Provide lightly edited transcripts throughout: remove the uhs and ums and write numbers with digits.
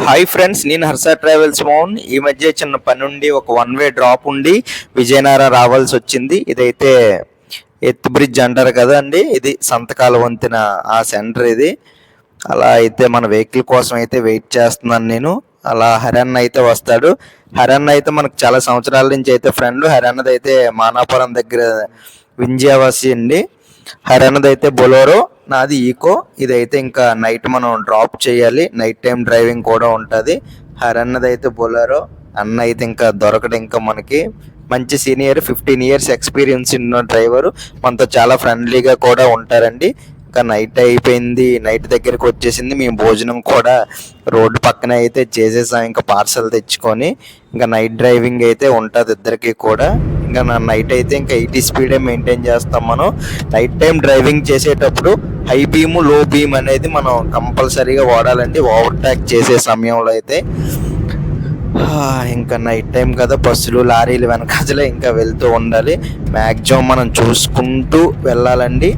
Hi friends, నేను Harsha travels Mohan. ఈ మధ్య చిన్న పని ఉండి ఒక వన్ వే డ్రాప్ ఉండి విజయనగరం రావాల్సి వచ్చింది. ఇదైతే ఎత్తు బ్రిడ్జ్ అంటారు కదా అండి, ఇది సంతకాల వంతెన ఆ సెంటర్ ఇది. అలా అయితే మన వెహికల్ కోసం అయితే వెయిట్ చేస్తున్నాను నేను. అలా హరన్న అయితే వస్తాడు. హరన్న అయితే మనకు చాలా సంవత్సరాల నుంచి అయితే ఫ్రెండ్. హరన్నది అయితే మానాపురం దగ్గర వింజావాసి అండి. హరన్నది అయితే బొలోరో, నాది ఈకో. ఇదైతే ఇంకా నైట్ మనం డ్రాప్ చేయాలి, నైట్ టైం డ్రైవింగ్ కూడా ఉంటుంది. హరన్నది అయితే బొలోరో. అన్న అయితే ఇంకా దొరకడు, ఇంకా మనకి మంచి సీనియర్, 15 years ఎక్స్పీరియన్స్ ఉన్న డ్రైవరు. మనతో చాలా ఫ్రెండ్లీగా కూడా ఉంటారండి. ఇంకా నైట్ అయిపోయింది, నైట్ దగ్గరికి వచ్చేసింది. మేము భోజనం కూడా రోడ్డు పక్కన అయితే చేసేసాం, ఇంకా పార్సల్ తెచ్చుకొని. ఇంకా నైట్ డ్రైవింగ్ అయితే ఉంటుంది ఇద్దరికి కూడా. ఇంకా నైట్ అయితే ఇంకా 80 స్పీడే మెయింటైన్ చేస్తాం మనం. నైట్ టైం డ్రైవింగ్ చేసేటప్పుడు హై బీమ్, లో బీమ్ అనేది మనం కంపల్సరీగా వాడాలండి ఓవర్టేక్ చేసే సమయంలో అయితే. ఇంకా నైట్ టైం కదా, బస్సులు లారీలు వెనకాజలే ఇంకా వెళ్తూ ఉండాలి. మ్యాక్సిమం మనం చూసుకుంటూ వెళ్ళాలండి.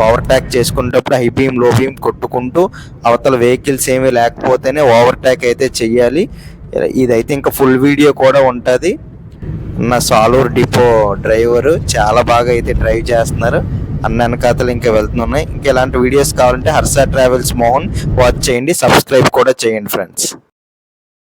ఓవర్టేక్ చేసుకునేటప్పుడు హై బీమ్, లో బీమ్ కొట్టుకుంటూ, అవతల వెహికల్స్ ఏమీ లేకపోతేనే ఓవర్టేక్ అయితే చెయ్యాలి. ఇదైతే ఇంకా ఫుల్ వీడియో కూడా ఉంటుంది. నా సాలూరు డిపో డ్రైవరు చాలా బాగా అయితే డ్రైవ్ చేస్తున్నారు. అన్న వెనకాతలు ఇంకా వెళ్తున్నాయి. ఇంకా ఇలాంటి వీడియోస్ కావాలంటే హర్ష ట్రావెల్స్ మోహన్ వాచ్ చేయండి, సబ్స్క్రైబ్ కూడా చేయండి ఫ్రెండ్స్.